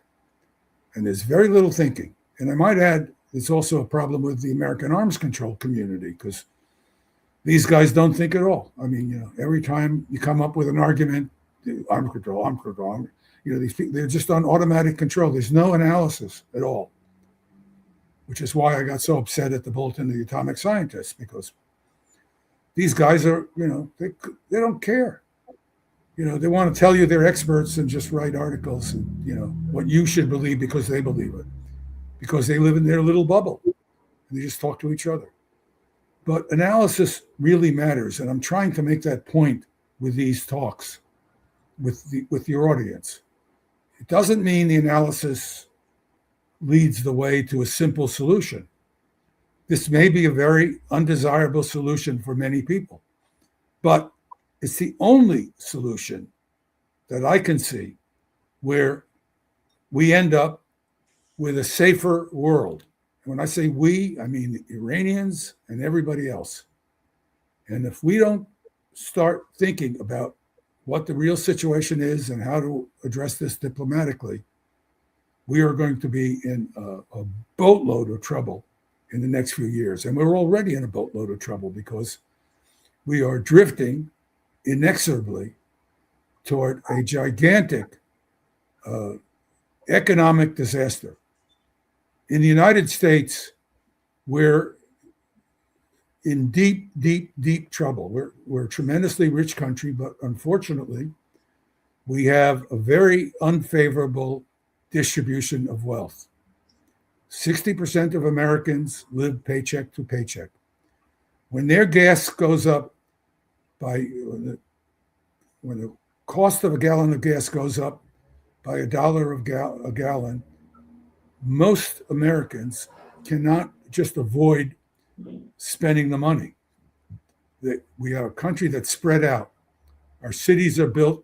And there's very little thinking. And I might add, there's also a problem with the American arms control community, because these guys don't think at all. I mean, every time you come up with an argument, arms control, these people, they're just on automatic control. There's no analysis at all, which is why I got so upset at the Bulletin of the Atomic Scientists, because these guys are, they don't care. They want to tell you they're experts and just write articles and, what you should believe because they believe it, because they live in their little bubble and they just talk to each other. But analysis really matters. And I'm trying to make that point with these talks with your audience. It doesn't mean the analysis leads the way to a simple solution. This may be a very undesirable solution for many people, but it's the only solution that I can see where we end up with a safer world. And when I say we, I mean the Iranians and everybody else. And if we don't start thinking about what the real situation is and how to address this diplomatically, we are going to be in a boatload of trouble in the next few years. And we're already in a boatload of trouble because we are drifting inexorably toward a gigantic economic disaster. In the United States, we're in deep, deep, deep trouble. We're a tremendously rich country, but unfortunately, we have a very unfavorable distribution of wealth. 60% of Americans live paycheck to paycheck. When their gas goes up when the cost of a gallon of gas goes up by $1 a gallon, most Americans cannot just avoid spending the money. We are a country that's spread out. Our cities are built,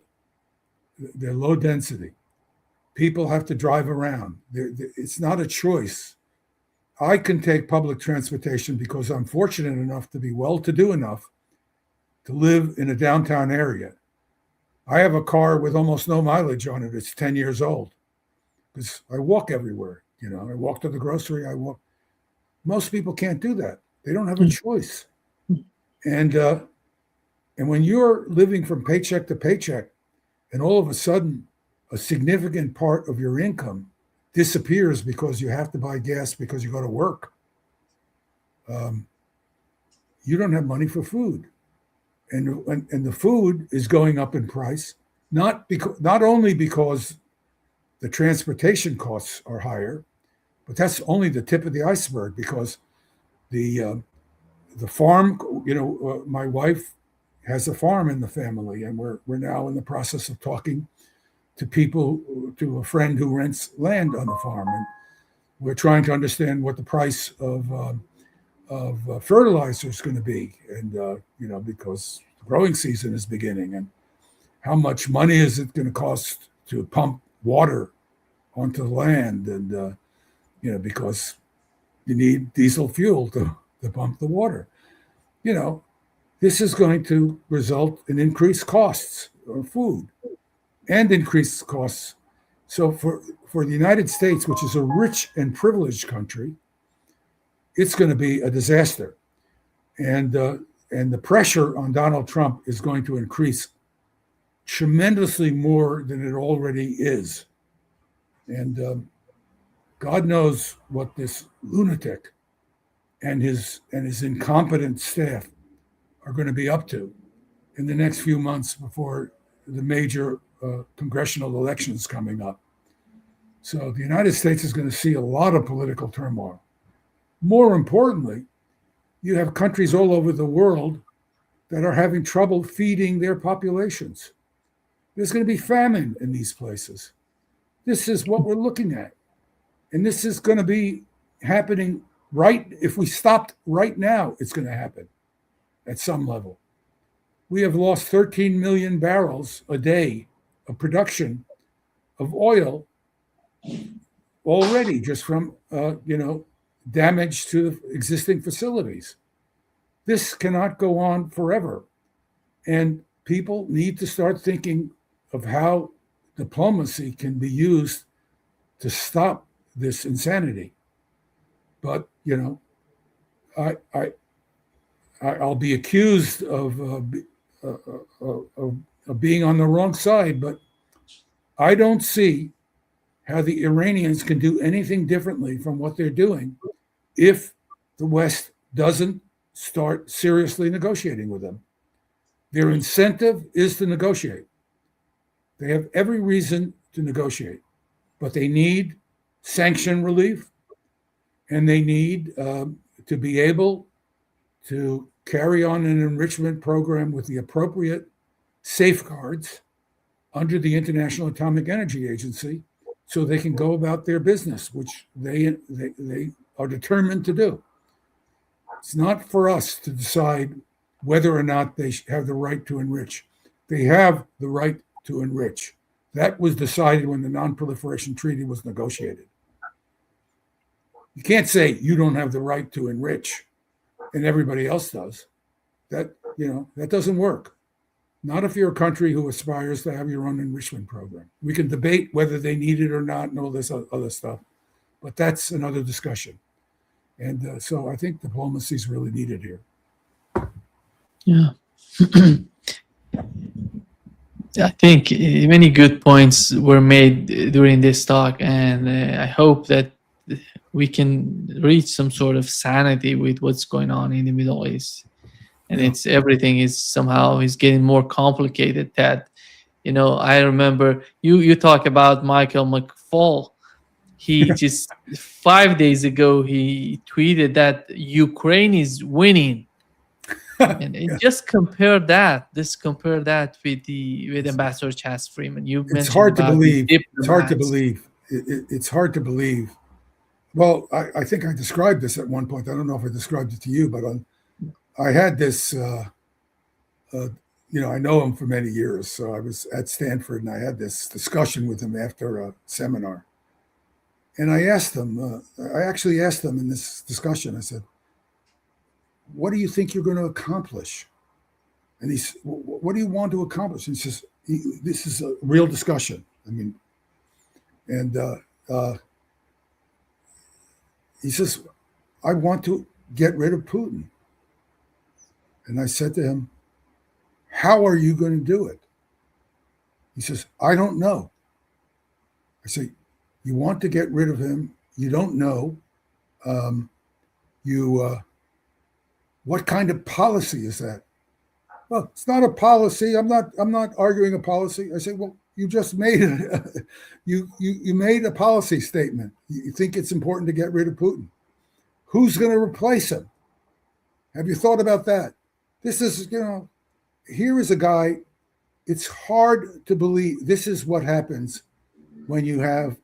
they're low density. People have to drive around. It's not a choice. I can take public transportation because I'm fortunate enough to be well-to-do enough to live in a downtown area. I have a car with almost no mileage on it. It's 10 years old because I walk everywhere. I walk to the grocery. I walk. Most people can't do that. They don't have a choice. And when you're living from paycheck to paycheck, and all of a sudden a significant part of your income disappears because you have to buy gas because you go to work, you don't have money for food. And the food is going up in price, not only because the transportation costs are higher, but that's only the tip of the iceberg, because the farm, my wife has a farm in the family, and we're now in the process of talking to a friend who rents land on the farm, and we're trying to understand what the price of fertilizer is going to be, and because the growing season is beginning, and how much money is it going to cost to pump water onto the land, and because you need diesel fuel to pump the water. This is going to result in increased costs of food and increased costs. So for the United States, which is a rich and privileged country, it's going to be a disaster. And the pressure on Donald Trump is going to increase tremendously more than it already is. And God knows what this lunatic and his incompetent staff are going to be up to in the next few months before the major congressional elections coming up. So the United States is going to see a lot of political turmoil. More importantly, you have countries all over the world that are having trouble feeding their populations. There's going to be famine in these places. This is what we're looking at. And this is going to be happening right. If we stopped right now, it's going to happen at some level. We have lost 13 million barrels a day of production of oil already just from, damage to the existing facilities. This cannot go on forever. And people need to start thinking of how diplomacy can be used to stop this insanity. But, I'll be accused of being on the wrong side, but I don't see how the Iranians can do anything differently from what they're doing if the West doesn't start seriously negotiating with them. Their incentive is to negotiate. They have every reason to negotiate, but they need sanction relief, and they need to be able to carry on an enrichment program with the appropriate safeguards under the International Atomic Energy Agency so they can go about their business, which they are determined to do. It's not for us to decide whether or not they have the right to enrich. They have the right to enrich. That was decided when the Non-Proliferation Treaty was negotiated. You can't say you don't have the right to enrich and everybody else does. That doesn't work. Not if you're a country who aspires to have your own enrichment program. We can debate whether they need it or not and all this other stuff, but that's another discussion. And so I think diplomacy is really needed here. Yeah. I think many good points were made during this talk, and I hope that we can reach some sort of sanity with what's going on in the Middle East. And it's everything is somehow is getting more complicated. That, I remember you talk about Michael McFaul. He just 5 days ago he tweeted that Ukraine is winning. And just compare that. Compare that with Ambassador Chas Freeman. It's hard to believe. It's hard to believe. It's hard to believe. Well, I think I described this at one point. I don't know if I described it to you, but I had this. I know him for many years, so I was at Stanford, and I had this discussion with him after a seminar. And I asked him. I actually asked him in this discussion. I said, "What do you think you're going to accomplish?" And he said, "What do you want to accomplish?" And he says, "This is a real discussion. I mean," and he says, "I want to get rid of Putin." And I said to him, "How are you going to do it?" He says, "I don't know." I say, "You want to get rid of him? You don't know. What kind of policy is that?" "Well, it's not a policy. I'm not arguing a policy." I say, "Well, you just made you made a policy statement. You think it's important to get rid of Putin. Who's going to replace him? Have you thought about that?" This is, here is a guy. It's hard to believe. This is what happens when you have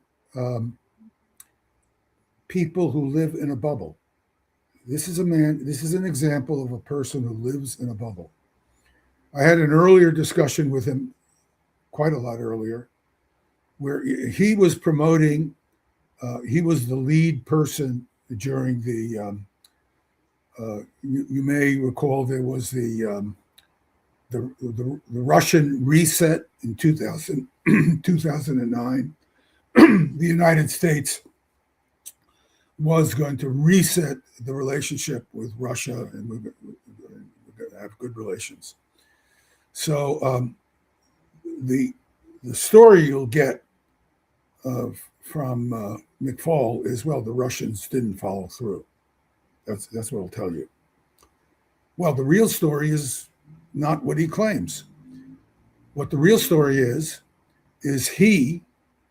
people who live in a bubble. This is an example of a person who lives in a bubble. I had an earlier discussion with him, quite a lot earlier, where he was promoting, he was the lead person during the, you may recall there was the Russian reset in 2009. The United States was going to reset the relationship with Russia, and we're going to have good relations. So the story you'll get from McFaul is, well, the Russians didn't follow through. That's what I'll tell you. Well, the real story is not what he claims. What the real story is is he,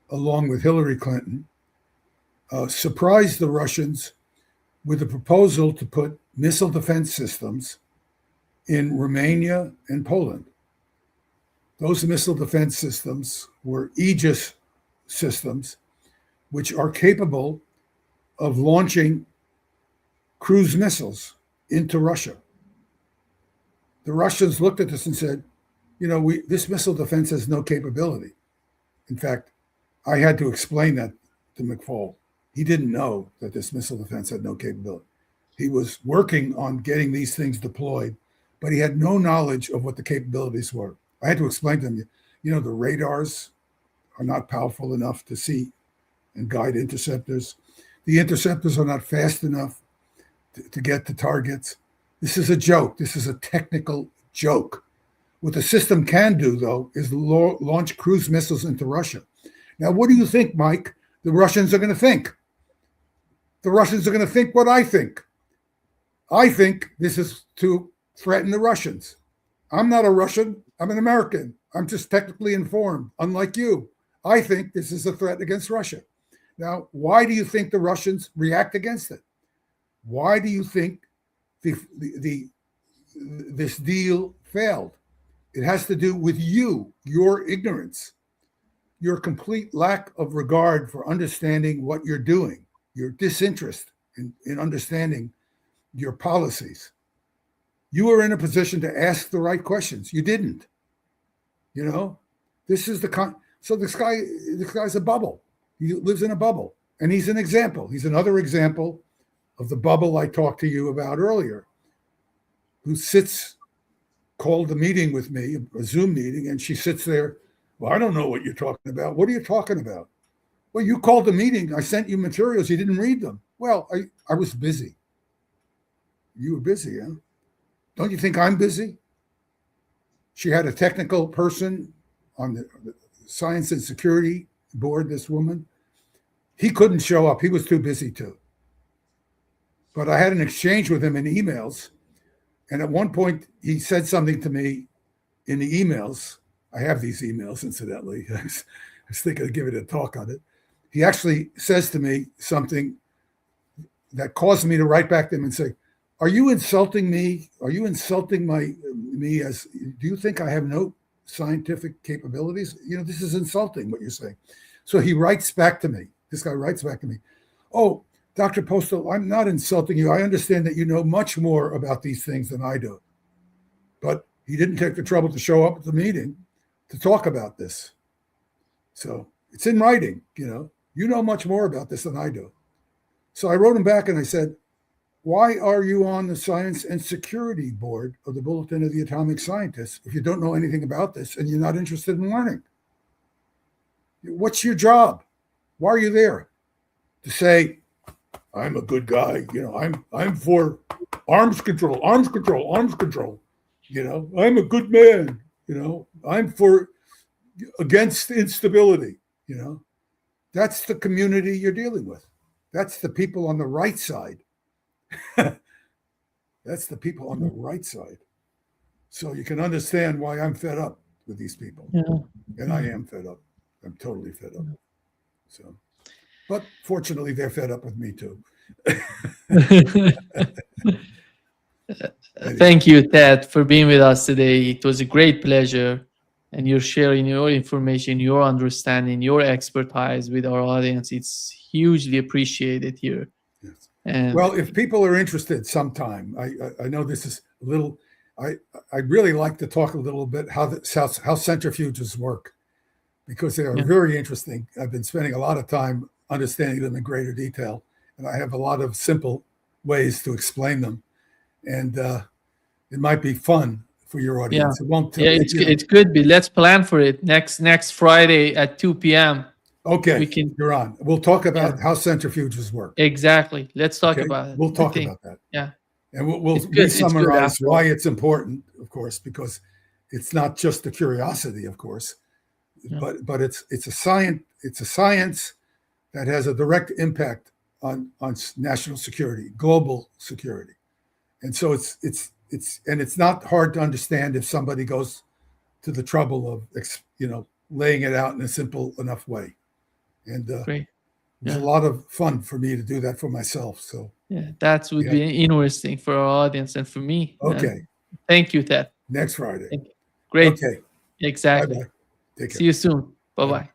along with Hillary Clinton, surprised the Russians with a proposal to put missile defense systems in Romania and Poland. Those missile defense systems were Aegis systems, which are capable of launching cruise missiles into Russia. The Russians looked at this and said, this missile defense has no capability. In fact, I had to explain that to McFaul. He didn't know that this missile defense had no capability. He was working on getting these things deployed, but he had no knowledge of what the capabilities were. I had to explain to him, the radars are not powerful enough to see and guide interceptors. The interceptors are not fast enough to get to targets. This is a joke. This is a technical joke. What the system can do, though, is launch cruise missiles into Russia. Now, what do you think, Mike, the Russians are going to think? The Russians are going to think what I think. I think this is to threaten the Russians. I'm not a Russian. I'm an American. I'm just technically informed, unlike you. I think this is a threat against Russia. Now, why do you think the Russians react against it? Why do you think this deal failed? It has to do with you, your ignorance, your complete lack of regard for understanding what you're doing, your disinterest in understanding your policies. You were in a position to ask the right questions. You didn't. This is so this guy's a bubble. He lives in a bubble, and he's an example. He's another example of the bubble I talked to you about earlier, who called a meeting with me, a Zoom meeting, and she sits there. Well, I don't know what you're talking about. What are you talking about? Well, you called the meeting. I sent you materials. You didn't read them. Well, I was busy. You were busy, huh? Don't you think I'm busy? She had a technical person on the Science and Security Board, this woman. He couldn't show up. He was too busy too. But I had an exchange with him in emails. And at one point, he said something to me in the emails. I have these emails, incidentally. I was thinking of giving a talk on it. He actually says to me something that caused me to write back to him and say, are you insulting me? Are you insulting me as, do you think I have no scientific capabilities? This is insulting what you're saying. So he writes back to me. This guy writes back to me. Oh, Dr. Postol, I'm not insulting you. I understand that you know much more about these things than I do. But he didn't take the trouble to show up at the meeting to talk about this. So it's in writing, you know much more about this than I do. So I wrote him back and I said, why are you on the Science and Security Board of the Bulletin of the Atomic Scientists if you don't know anything about this and you're not interested in learning? What's your job? Why are you there? To say, I'm a good guy, I'm for arms control. I'm a good man, I'm against instability, That's the community you're dealing with. That's the people on the right side. That's the people on the right side. So you can understand why I'm fed up with these people. Yeah. And I am fed up. I'm totally fed up. So, but fortunately, they're fed up with me too. Thank you, Ted, for being with us today. It was a great pleasure. And you're sharing your information, your understanding, your expertise with our audience. It's hugely appreciated here. Yes. And well, if people are interested sometime, I know this is a little, I'd really like to talk a little bit how centrifuges work, because they are very interesting. I've been spending a lot of time understanding them in greater detail, and I have a lot of simple ways to explain them. And it might be fun for your audience. It won't. It could be. Let's plan for it next Friday at 2 p.m. Okay, you're on. We'll talk about how centrifuges work. Exactly. Let's talk about it. We'll talk about that. Yeah. And we'll summarize why it's important, of course, because it's not just the curiosity, of course, but it's a science. It's a science that has a direct impact on national security, global security, and so it's not hard to understand if somebody goes to the trouble of laying it out in a simple enough way. And Great. it was Yeah. a lot of fun for me to do that for myself. So Yeah, that would Yeah. be interesting for our audience and for me. Okay. Thank you, Ted. next Friday. Thank you. Great. Okay. Exactly. Bye-bye. Take care. See you soon. Bye Bye. bye.